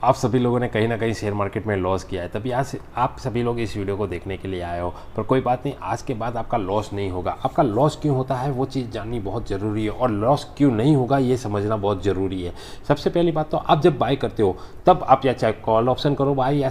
आप सभी लोगों ने कहीं ना कहीं शेयर मार्केट में लॉस किया है, तभी आज आप सभी लोग इस वीडियो को देखने के लिए आए हो। पर कोई बात नहीं, आज के बाद आपका लॉस नहीं होगा। आपका लॉस क्यों होता है वो चीज़ जाननी बहुत ज़रूरी है, और लॉस क्यों नहीं होगा ये समझना बहुत ज़रूरी है। सबसे पहली बात तो आप जब बाय करते हो तब आप या चाहे कॉल ऑप्शन करो बाय या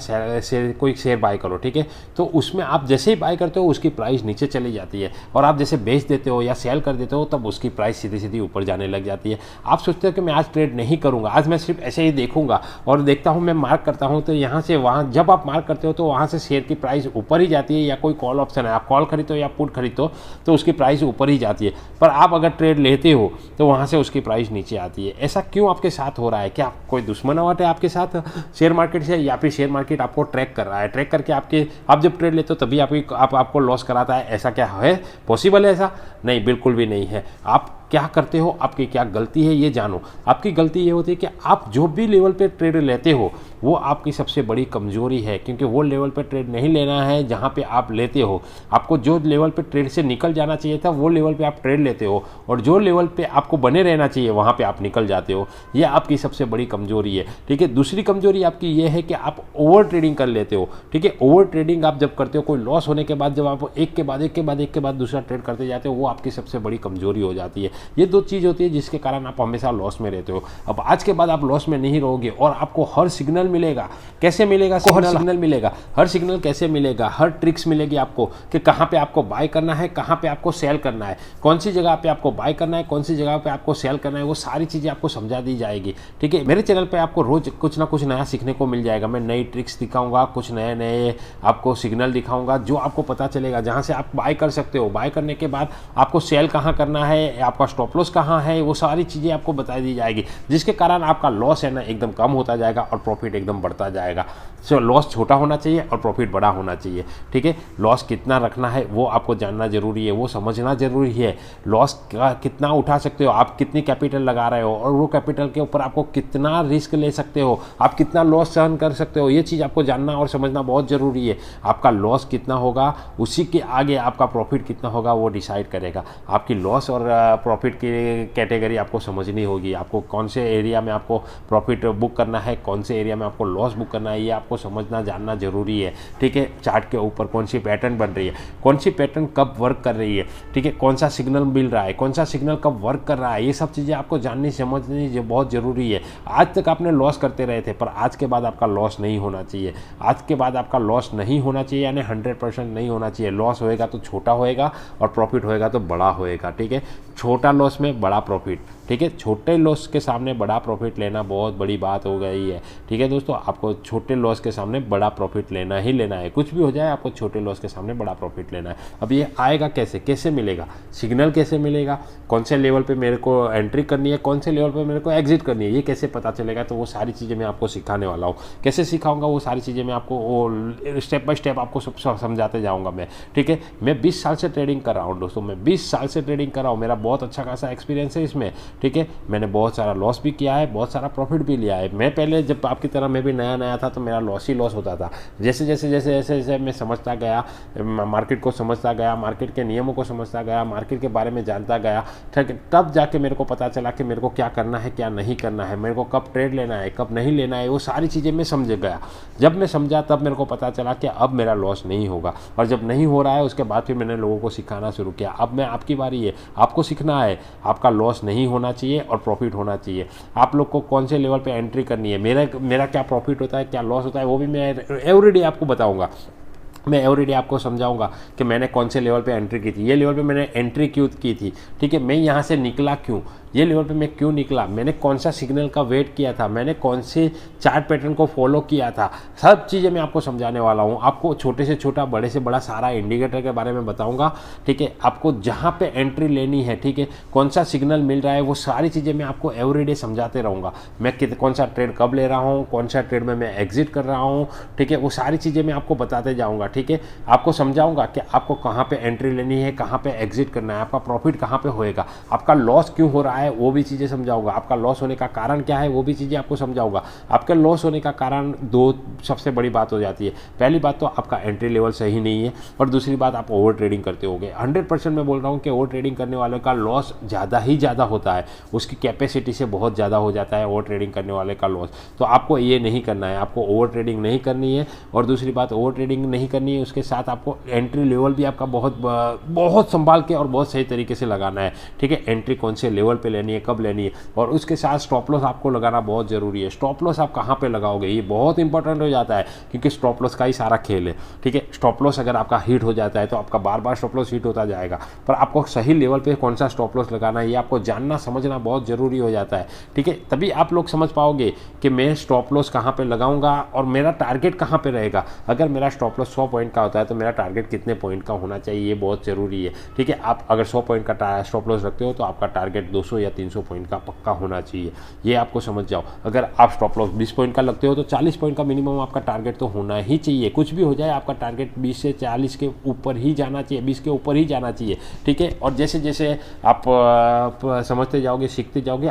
कोई शेयर बाय करो, ठीक है। तो उसमें आप जैसे ही बाय करते हो उसकी प्राइस नीचे चली जाती है, और आप जैसे बेच देते हो या सेल कर देते हो तब उसकी प्राइस सीधी सीधी ऊपर जाने लग जाती है। आप सोचते हो कि मैं आज ट्रेड नहीं करूँगा, आज मैं सिर्फ ऐसे ही देखूंगा और देखता हूं, मैं मार्क करता हूं, तो यहाँ से वहाँ जब आप मार्क करते हो तो वहाँ से शेयर की प्राइस ऊपर ही जाती है। या कोई कॉल ऑप्शन है, आप कॉल खरीदो या पुट खरीदो तो उसकी प्राइस ऊपर ही जाती है। पर आप अगर ट्रेड लेते हो तो वहाँ से उसकी प्राइस नीचे आती है। ऐसा क्यों आपके साथ हो रहा है? क्या कोई दुश्मनावट है आपके साथ शेयर मार्केट से, या फिर शेयर मार्केट आपको ट्रैक कर रहा है? ट्रैक करके आप जब ट्रेड लेते हो तभी आपको लॉस कराता है? ऐसा क्या है? पॉसिबल है ऐसा? नहीं, बिल्कुल भी नहीं है। आप क्या करते हो, आपकी क्या गलती है ये जानो। आपकी गलती ये होती है कि आप जो भी लेवल पे ट्रेड लेते हो वो आपकी सबसे बड़ी कमजोरी है, क्योंकि वो लेवल पे ट्रेड नहीं लेना है जहाँ पे आप लेते हो। आपको जो लेवल पे ट्रेड से निकल जाना चाहिए था वो लेवल पे आप ट्रेड लेते हो, और जो लेवल पे आपको बने रहना चाहिए वहाँ पे आप निकल जाते हो। ये आपकी सबसे बड़ी कमजोरी है, ठीक है। दूसरी कमजोरी आपकी ये है कि आप ओवर ट्रेडिंग कर लेते हो, ठीक है। ओवर ट्रेडिंग आप जब करते हो, कोई लॉस होने के बाद जब आप एक के बाद दूसरा ट्रेड करते जाते हो, वो आपकी सबसे बड़ी कमजोरी हो जाती है। ये दो चीज़ होती है जिसके कारण आप हमेशा लॉस में रहते हो। अब आज के बाद आप लॉस में नहीं रहोगे, और आपको हर सिग्नल मिलेगा। कैसे मिलेगा? हर सिग्नल मिलेगा। हर सिग्नल कैसे मिलेगा? हर ट्रिक्स मिलेगी आपको कि कहाँ पे आपको बाय करना है, कहाँ पे आपको सेल करना है, कौन सी जगह पे आपको बाय करना है, कौन सी जगह पे आपको सेल करना है, वो सारी चीज़ें आपको समझा दी जाएगी, ठीक है। मेरे चैनल पे आपको रोज कुछ ना कुछ नया सीखने को मिल जाएगा। मैं नई ट्रिक्स दिखाऊंगा, कुछ नए नए आपको सिग्नल दिखाऊंगा जो आपको पता चलेगा, जहाँ से आप बाय कर सकते हो। बाय करने के बाद आपको सेल कहाँ करना है, आपका स्टॉप लॉस कहाँ है, वो सारी चीज़ें आपको बता दी जाएगी, जिसके कारण आपका लॉस है ना एकदम कम होता जाएगा और प्रॉफिट एकदम बढ़ता जाएगा। सो लॉस छोटा होना चाहिए और प्रॉफिट बड़ा होना चाहिए, ठीक है। लॉस कितना रखना है वो आपको जानना जरूरी है, वो समझना जरूरी है। लॉस कितना उठा सकते हो, आप कितनी कैपिटल लगा रहे हो, और वो कैपिटल के ऊपर आपको कितना रिस्क ले सकते हो, आप कितना लॉस सहन कर सकते हो, ये चीज़ आपको जानना और समझना बहुत ज़रूरी है। आपका लॉस कितना होगा उसी के आगे आपका प्रॉफिट कितना होगा वो डिसाइड करेगा। आपकी लॉस और प्रॉफिट की कैटेगरी आपको समझनी होगी। आपको कौन से एरिया में आपको प्रॉफिट बुक करना है, कौन से एरिया में आपको लॉस बुक करना है, ये आपको समझना जानना जरूरी है, ठीक है। चार्ट के ऊपर कौन सी पैटर्न बन रही है, कौन सी पैटर्न कब वर्क कर रही है, ठीक है। कौन सा सिग्नल मिल रहा है, कौन सा सिग्नल कब वर्क कर रहा है, ये सब चीज़ें आपको जाननी समझनी बहुत ज़रूरी है। आज तक आपने लॉस करते रहे थे, पर आज के बाद आपका लॉस नहीं होना चाहिए। आज के बाद आपका लॉस नहीं होना चाहिए, यानी 100% नहीं होना चाहिए। लॉस होएगा तो छोटा होएगा और प्रॉफिट होएगा तो बड़ा होएगा, ठीक है। छोटा लॉस में बड़ा प्रॉफिट, ठीक है। छोटे लॉस के सामने बड़ा प्रॉफिट लेना बहुत बड़ी बात हो गई है, ठीक है दोस्तों। आपको छोटे लॉस के सामने बड़ा प्रॉफिट लेना ही लेना है, कुछ भी हो जाए आपको छोटे लॉस के सामने बड़ा प्रॉफिट लेना है। अब ये आएगा कैसे, कैसे मिलेगा? सिग्नल कैसे मिलेगा, कौन से लेवल पे मेरे को एंट्री करनी है, कौन से लेवल पे मेरे को एग्जिट करनी है, ये कैसे पता चलेगा? तो वो सारी चीज़ें मैं आपको सिखाने वाला हूँ। कैसे सिखाऊंगा वो सारी चीज़ें मैं आपको वो स्टेप बाय स्टेप आपको सब समझाते जाऊँगा मैं, ठीक है। मैं 20 साल से ट्रेडिंग कर रहा हूँ दोस्तों, मैं 20 साल से ट्रेडिंग कर रहा हूँ। मेरा बहुत अच्छा खासा एक्सपीरियंस है इसमें, ठीक है। मैंने बहुत सारा लॉस भी किया है, बहुत सारा प्रॉफिट भी लिया है। मैं पहले जब आपकी तरह मैं भी नया नया था तो मेरा लॉस ही लॉस होता था। जैसे जैसे जैसे जैसे जैसे मैं समझता गया, मार्केट को समझता गया, मार्केट के नियमों को समझता गया, मार्केट के बारे में जानता गया, ठीक है, तब जाके मेरे को पता चला कि मेरे को क्या करना है, क्या नहीं करना है, मेरे को कब ट्रेड लेना है, कब नहीं लेना है, वो सारी चीज़ें मैं समझ गया। जब मैं समझा तब मेरे को पता चला कि अब मेरा लॉस नहीं होगा, और जब नहीं हो रहा है उसके बाद फिर मैंने लोगों को सिखाना शुरू किया। अब मैं आपकी बारी है, आपको सीखना है। आपका लॉस नहीं होना चाहिए और प्रॉफिट होना चाहिए। आप लोग को कौन से लेवल पे एंट्री करनी है, मेरा क्या प्रॉफिट होता है, क्या लॉस होता है, वो भी मैं एवरीडे आपको बताऊंगा। मैं एवरीडे आपको समझाऊंगा कि मैंने कौन से लेवल पे एंट्री की थी, ये लेवल पे मैंने एंट्री क्यों की थी, ठीक है। मैं यहाँ से निकला क्यों, ये लेवल पे मैं क्यों निकला, मैंने कौन सा सिग्नल का वेट किया था, मैंने कौन से चार्ट पैटर्न को फॉलो किया था, सब चीज़ें मैं आपको समझाने वाला हूँ। आपको छोटे से छोटा, बड़े से बड़ा सारा इंडिकेटर के बारे में बताऊँगा, ठीक है। आपको जहाँ पे एंट्री लेनी है, ठीक है, कौन सा सिग्नल मिल रहा है, वो सारी चीज़ें मैं आपको एवरीडे समझाते रहूँगा। मैं कौन सा ट्रेड कब ले रहा हूँ, कौन सा ट्रेड में मैं एग्जिट कर रहा हूँ, ठीक है, वो सारी चीज़ें मैं आपको बताते जाऊँगा, ठीक है। आपको समझाऊंगा कि आपको कहाँ पे एंट्री लेनी है, कहाँ पे एग्जिट करना है, आपका प्रॉफिट कहाँ पे होएगा, आपका लॉस क्यों हो रहा है, है वो भी चीज़ें समझाऊंगा, आपका लॉस होने का कारण क्या है वो भी चीज़ें आपको समझाऊंगा। आपके लॉस होने का कारण दो सबसे बड़ी बात हो जाती है। पहली बात तो आपका एंट्री लेवल सही नहीं है, और दूसरी बात आप ओवर ट्रेडिंग करते होगे। 100% मैं बोल रहा हूँ कि ओवर ट्रेडिंग करने वाले का लॉस ज़्यादा ही ज़्यादा होता है, उसकी कैपेसिटी से बहुत ज़्यादा हो जाता है ओवर ट्रेडिंग करने वाले का लॉस। तो आपको ये नहीं करना है, आपको ओवर ट्रेडिंग नहीं करनी है। और दूसरी बात, ओवर ट्रेडिंग नहीं करनी है, उसके साथ आपको एंट्री लेवल भी आपका बहुत संभाल के और बहुत सही तरीके से लगाना है। ठीक है, एंट्री कौन से लेवल पे लेनी है, कब लेनी है, और उसके साथ स्टॉप लॉस आपको लगाना बहुत ज़रूरी है। स्टॉप लॉस आप कहाँ पे लगाओगे ये बहुत इंपॉर्टेंट हो जाता है, क्योंकि स्टॉप लॉस का ही सारा खेल है। ठीक है, स्टॉप लॉस अगर आपका हिट हो जाता है तो आपका बार बार स्टॉप लॉस हिट होता जाएगा, पर आपको सही लेवल पे कौन सा स्टॉप लॉस लगाना है ये आपको जानना समझना बहुत ज़रूरी हो जाता है। ठीक है, तभी आप लोग समझ पाओगे कि मैं स्टॉप लॉस कहाँ पे लगाऊंगा और मेरा टारगेट कहाँ पे रहेगा। अगर मेरा स्टॉप लॉस 100 पॉइंट का होता है तो मेरा टारगेट कितने पॉइंट का होना चाहिए ये बहुत ज़रूरी है। ठीक है, आप अगर 100 पॉइंट का स्टॉप लॉस रखते हो तो आपका टारगेट 200 या 300 पॉइंट का पक्का होना चाहिए, ये आपको समझ जाओ। अगर आप स्टॉप लॉस 20 पॉइंट का लगते हो तो 40 पॉइंट का मिनिमम आपका टारगेट तो होना ही चाहिए। कुछ भी हो जाए आपका टारगेट 20 से 40 के ऊपर ही जाना चाहिए, 20 के ऊपर ही जाना चाहिए। ठीक है, और जैसे जैसे आप समझते जाओगे, सीखते जाओगे,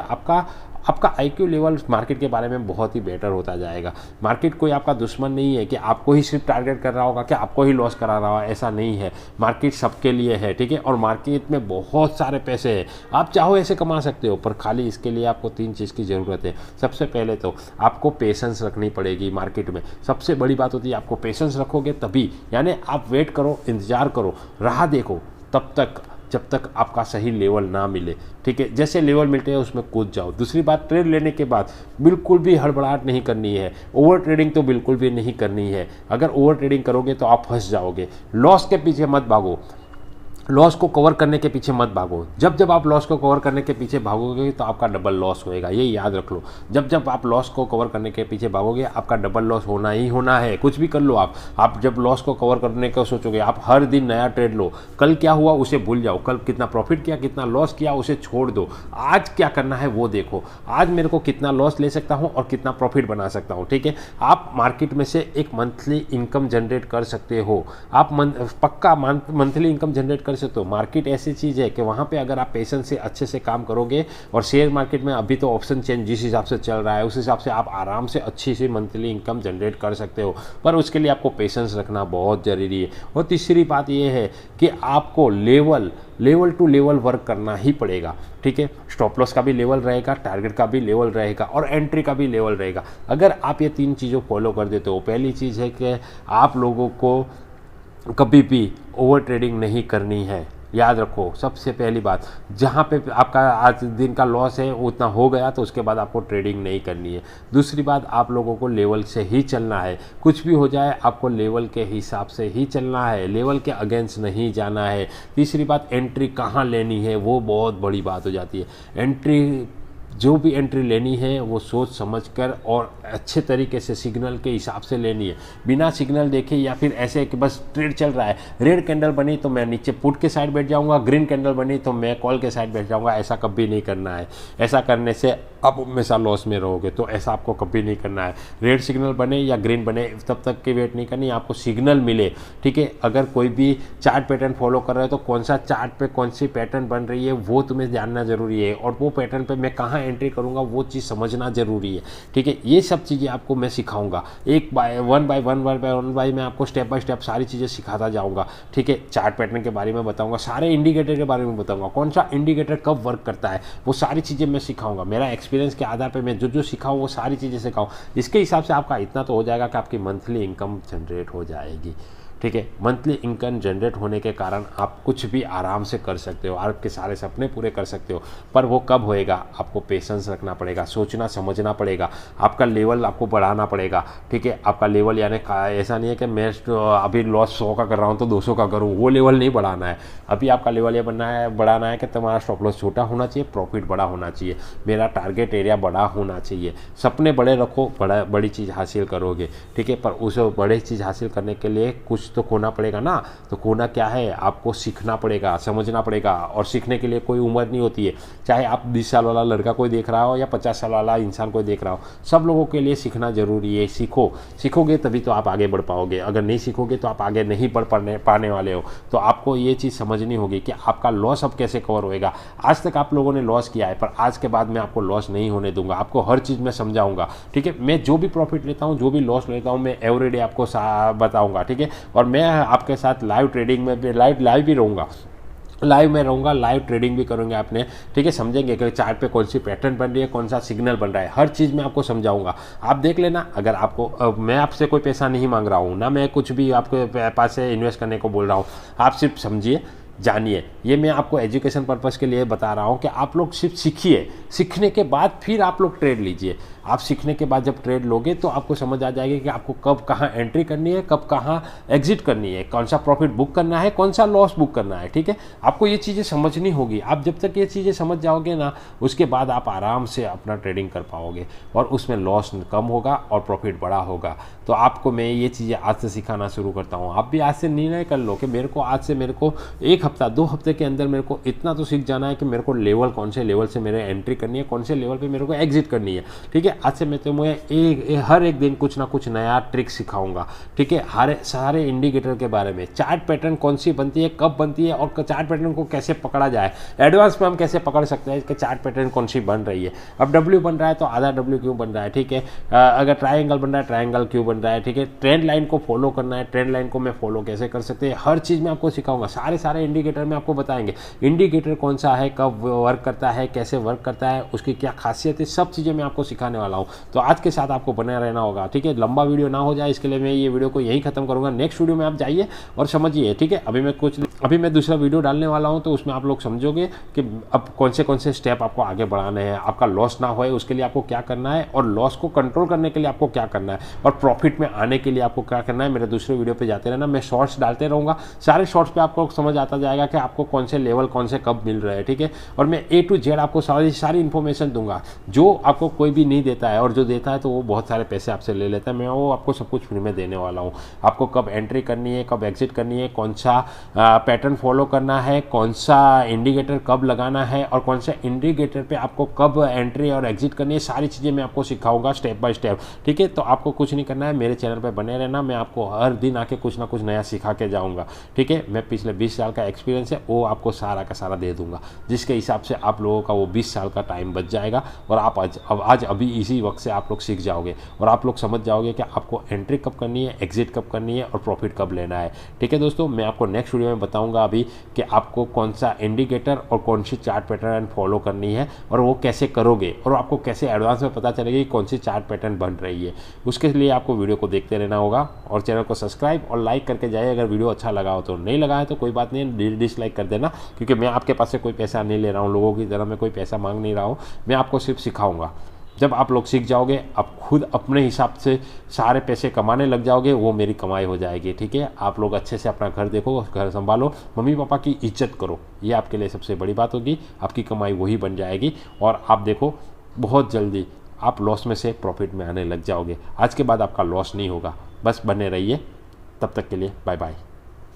आपका IQ लेवल मार्केट के बारे में बहुत ही बेटर होता जाएगा। मार्केट कोई आपका दुश्मन नहीं है कि आपको ही सिर्फ टारगेट कर रहा होगा, कि आपको ही लॉस करा रहा है, ऐसा नहीं है। मार्केट सबके लिए है। ठीक है, और मार्केट में बहुत सारे पैसे हैं, आप चाहो ऐसे कमा सकते हो, पर खाली इसके लिए आपको 3 चीज़ की ज़रूरत है। सबसे पहले तो आपको पेशेंस रखनी पड़ेगी मार्केट में, सबसे बड़ी बात होती है आपको पेशेंस रखोगे तभी, यानी आप वेट करो, इंतज़ार करो, राह देखो तब तक जब तक आपका सही लेवल ना मिले। ठीक है, जैसे लेवल मिलते हैं उसमें कूद जाओ। दूसरी बात, ट्रेड लेने के बाद बिल्कुल भी हड़बड़ाहट नहीं करनी है, ओवर ट्रेडिंग तो बिल्कुल भी नहीं करनी है। अगर ओवर ट्रेडिंग करोगे तो आप फंस जाओगे। लॉस के पीछे मत भागो, लॉस को कवर करने के पीछे मत भागो। जब जब आप लॉस को कवर करने के पीछे भागोगे तो आपका डबल लॉस होएगा, ये याद रख लो। जब जब आप लॉस को कवर करने के पीछे भागोगे आपका डबल लॉस होना ही होना है। कुछ भी कर लो आप जब लॉस को कवर करने का सोचोगे, आप हर दिन नया ट्रेड लो। कल क्या हुआ उसे भूल जाओ, कल कितना प्रॉफिट किया, कितना लॉस किया उसे छोड़ दो। आज क्या करना है वो देखो, आज मेरे को कितना लॉस ले सकता हूँ और कितना प्रॉफिट बना सकता हूँ। ठीक है, आप मार्केट में से एक मंथली इनकम जनरेट कर सकते हो, आप पक्का मंथली इनकम जनरेट कर सकते हो। मार्केट ऐसी चीज़ है कि वहाँ पे अगर आप पेशेंस से अच्छे से काम करोगे, और शेयर मार्केट में अभी तो ऑप्शन चेंज जिस हिसाब से चल रहा है उस हिसाब से आप आराम से अच्छी सी मंथली इनकम जनरेट कर सकते हो, पर उसके लिए आपको पेशेंस रखना बहुत ज़रूरी है। और तीसरी बात ये है कि आपको लेवल टू लेवल वर्क करना ही पड़ेगा। ठीक है, स्टॉप लॉस का भी लेवल रहेगा, टारगेट का भी लेवल रहेगा, और एंट्री का भी लेवल रहेगा। अगर आप ये 3 चीज़ों फॉलो कर देते हो, पहली चीज़ है कि आप लोगों को कभी भी ओवर ट्रेडिंग नहीं करनी है। याद रखो, सबसे पहली बात, जहाँ पे आपका आज दिन का लॉस है उतना हो गया तो उसके बाद आपको ट्रेडिंग नहीं करनी है। दूसरी बात, आप लोगों को लेवल से ही चलना है, कुछ भी हो जाए आपको लेवल के हिसाब से ही चलना है, लेवल के अगेंस्ट नहीं जाना है। तीसरी बात, एंट्री कहाँ लेनी है वो बहुत बड़ी बात हो जाती है। एंट्री जो भी एंट्री लेनी है वो सोच समझकर और अच्छे तरीके से सिग्नल के हिसाब से लेनी है, बिना सिग्नल देखे या फिर ऐसे कि बस ट्रेड चल रहा है, रेड कैंडल बनी तो मैं नीचे पुट के साइड बैठ जाऊंगा, ग्रीन कैंडल बनी तो मैं कॉल के साइड बैठ जाऊंगा, ऐसा कभी नहीं करना है। ऐसा करने से आप हमेशा लॉस में रहोगे, तो ऐसा आपको कभी नहीं करना है। रेड सिग्नल बने या ग्रीन बने तब तक की वेट नहीं करनी, आपको सिग्नल मिले। ठीक है, अगर कोई भी चार्ट पैटर्न फॉलो कर रहे हो तो कौन सा चार्ट पे कौन सी पैटर्न बन रही है वो तुम्हें जानना जरूरी है, और वो पैटर्न पे मैं कहाँ एंट्री करूँगा वो चीज़ समझना जरूरी है। ठीक है, ये सब चीज़ें आपको मैं सिखाऊंगा, वन बाय वन मैं आपको स्टेप बाय स्टेप सारी चीज़ें सिखाता जाऊँगा। ठीक है, चार्ट पैटर्न के बारे में बताऊँगा, सारे इंडिकेटर के बारे में बताऊँगा, कौन सा इंडिकेटर कब वर्क करता है वो सारी चीज़ें मैं सिखाऊंगा। मेरा एक्सपीरियंस के आधार पर मैं जो सिखाऊँ वो सारी चीज़ें सिखाऊँ। इसके हिसाब से आपका इतना तो हो जाएगा कि आपकी मंथली इनकम जनरेट हो जाएगी। ठीक है, मंथली इनकम जनरेट होने के कारण आप कुछ भी आराम से कर सकते हो, आपके सारे सपने पूरे कर सकते हो, पर वो कब होएगा, आपको पेशेंस रखना पड़ेगा, सोचना समझना पड़ेगा, आपका लेवल आपको बढ़ाना पड़ेगा। ठीक है, आपका लेवल यानी ऐसा नहीं है कि मैं अभी लॉस 100 का कर रहा हूँ तो 200 का करूँ, वो लेवल नहीं बढ़ाना है। अभी आपका लेवल ये बढ़ाना है कि तुम्हारा स्टॉप लॉस छोटा होना चाहिए, प्रॉफिट बड़ा होना चाहिए, मेरा टारगेट एरिया बड़ा होना चाहिए। सपने बड़े रखो, बड़ी चीज़ हासिल करोगे। ठीक है, पर उस बड़ी चीज़ हासिल करने के लिए कुछ तो खोना पड़ेगा ना। तो खोना क्या है, आपको सीखना पड़ेगा, समझना पड़ेगा, और सीखने के लिए कोई उम्र नहीं होती है। चाहे आप 20 साल वाला लड़का कोई देख रहा हो या 50 साल वाला इंसान कोई देख रहा हो, सब लोगों के लिए सीखना जरूरी है। सीखोगे तभी तो आप आगे बढ़ पाओगे। अगर नहीं सीखोगे तो आप आगे नहीं बढ़ पाने वाले हो। तो आपको ये चीज़ समझनी होगी कि आपका लॉस अब कैसे कवर होएगा। आज तक आप लोगों ने लॉस किया है, पर आज के बाद मैं आपको लॉस नहीं होने दूंगा। आपको हर चीज़ में समझाऊंगा, ठीक है। मैं जो भी प्रॉफिट लेता हूँ, जो भी लॉस लेता हूँ, मैं एवरीडे आपको बताऊंगा, ठीक है। और मैं आपके साथ लाइव ट्रेडिंग में भी लाइव भी रहूँगा, लाइव में रहूँगा, लाइव ट्रेडिंग भी करूँगे आपने, ठीक है। समझेंगे कि चार्ट पे कौन सी पैटर्न बन रही है, कौन सा सिग्नल बन रहा है, हर चीज़ में आपको समझाऊंगा। आप देख लेना। अगर आपको मैं आपसे कोई पैसा नहीं मांग रहा हूँ ना, मैं कुछ भी आपके पास से इन्वेस्ट करने को बोल रहा हूँ। आप सिर्फ समझिए, जानिए। ये मैं आपको एजुकेशन पर्पस के लिए बता रहा हूँ कि आप लोग सिर्फ सीखिए, सीखने के बाद फिर आप लोग ट्रेड लीजिए। आप सीखने के बाद जब ट्रेड लोगे तो आपको समझ आ जाएगी कि आपको कब कहाँ एंट्री करनी है, कब कहाँ एग्जिट करनी है, कौन सा प्रॉफिट बुक करना है, कौन सा लॉस बुक करना है, ठीक है। आपको ये चीज़ें समझनी होगी। आप जब तक ये चीज़ें समझ जाओगे ना, उसके बाद आप आराम से अपना ट्रेडिंग कर पाओगे और उसमें लॉस कम होगा और प्रॉफिट बड़ा होगा। तो आपको मैं ये चीज़ें आज से सिखाना शुरू करता हूँ। आप भी आज से निर्णय कर लो कि मेरे को आज से, मेरे को 1 हफ्ता 2 हफ्ते के अंदर मेरे को इतना तो सीख जाना है कि मेरे को लेवल, कौन से लेवल से मेरे एंट्री करनी है, कौन से लेवल पे मेरे को एग्जिट करनी है, ठीक है। आज से मैं तुम्हें हर एक दिन कुछ ना कुछ नया ट्रिक सिखाऊंगा, ठीक है। हर सारे इंडिकेटर के बारे में, चार्ट पैटर्न कौन सी बनती है, कब बनती है, और चार्ट पैटर्न को कैसे पकड़ा जाए, एडवांस में हम कैसे पकड़ सकते हैं कि चार्ट पैटर्न कौन सी बन रही है। अब डब्ल्यू बन रहा है तो आधा डब्ल्यू क्यों बन रहा है, ठीक है। अगर ट्रायंगल बन रहा है, ट्रायंगल क्यों बन रहा है, ठीक है। ट्रेंड लाइन को फॉलो करना है, ट्रेंड लाइन को मैं फॉलो कैसे कर सकते हैं, हर चीज़ में आपको सिखाऊंगा। सारे इंडिकेटर में आपको बताएंगे इंडिकेटर कौन सा है, कब वर्क करता है, कैसे वर्क करता है, उसकी क्या खासियत है, सब चीज़ें मैं आपको सिखाने वाला हूँ। तो आज के साथ आपको बने रहना होगा, ठीक है। लंबा वीडियो ना हो जाए इसके लिए मैं ये वीडियो को यहीं खत्म करूँगा। नेक्स्ट वीडियो में आप जाइए और समझिए, ठीक है। अभी मैं दूसरा वीडियो डालने वाला हूँ, तो उसमें आप लोग समझोगे कि अब कौन से स्टेप आपको आगे बढ़ाने हैं, आपका लॉस ना होए उसके लिए आपको क्या करना है, और लॉस को कंट्रोल करने के लिए आपको क्या करना है, और प्रॉफिट में आने के लिए आपको क्या करना है। मेरे दूसरे वीडियो पे जाते रहना, मैं शॉर्ट्स डालते रहूँगा। सारे शॉर्ट्स पे आपको समझ आता जाएगा कि आपको कौन से लेवल, कौन से कब मिल रहे हैं, ठीक है। और मैं A to Z आपको सारी इन्फॉर्मेशन दूंगा, जो आपको कोई भी नहीं देता है, और जो देता है तो वो बहुत सारे पैसे आपसे ले लेता है। मैं वो आपको सब कुछ फ्री में देने वाला हूँ। आपको कब एंट्री करनी है, कब एग्जिट करनी है, कौन सा पैटर्न फॉलो करना है, कौन सा इंडिकेटर कब लगाना है, और कौन सा इंडिकेटर पे आपको कब एंट्री और एग्जिट करनी है, सारी चीज़ें मैं आपको सिखाऊंगा स्टेप बाय स्टेप, ठीक है। तो आपको कुछ नहीं करना है, मेरे चैनल पर बने रहना। मैं आपको हर दिन आके कुछ ना कुछ नया सिखा के जाऊँगा, ठीक है। मैं पिछले 20 साल का एक्सपीरियंस है वो आपको सारा का सारा दे दूंगा, जिसके हिसाब से आप लोगों का वो 20 साल का टाइम बच जाएगा। और आप आज अभी इसी वक्त से आप लोग सीख जाओगे, और आप लोग समझ जाओगे कि आपको एंट्री कब करनी है, एग्जिट कब करनी है, और प्रॉफिट कब लेना है, ठीक है दोस्तों। मैं आपको नेक्स्ट वीडियो में बताऊंगा अभी कि आपको कौन सा इंडिकेटर और कौन सी चार्ट पैटर्न फॉलो करनी है, और वो कैसे करोगे, और आपको कैसे एडवांस में पता चलेगा कि कौन सी चार्ट पैटर्न बन रही है। उसके लिए आपको वीडियो को देखते रहना होगा, और चैनल को सब्सक्राइब और लाइक करके जाइए। अगर वीडियो अच्छा लगा हो तो, नहीं लगा है तो कोई बात नहीं, डिसलाइक कर देना, क्योंकि मैं आपके पास से कोई पैसा नहीं ले रहा हूँ, लोगों की तरह मैं कोई पैसा मांग नहीं रहा हूँ। मैं आपको सिर्फ सिखाऊंगा। जब आप लोग सीख जाओगे, आप खुद अपने हिसाब से सारे पैसे कमाने लग जाओगे, वो मेरी कमाई हो जाएगी, ठीक है। आप लोग अच्छे से अपना घर देखो, घर संभालो, मम्मी पापा की इज्जत करो, ये आपके लिए सबसे बड़ी बात होगी। आपकी कमाई वही बन जाएगी, और आप देखो बहुत जल्दी आप लॉस में से प्रॉफिट में आने लग जाओगे। आज के बाद आपका लॉस नहीं होगा। बस बने रहिए, तब तक के लिए बाय बाय।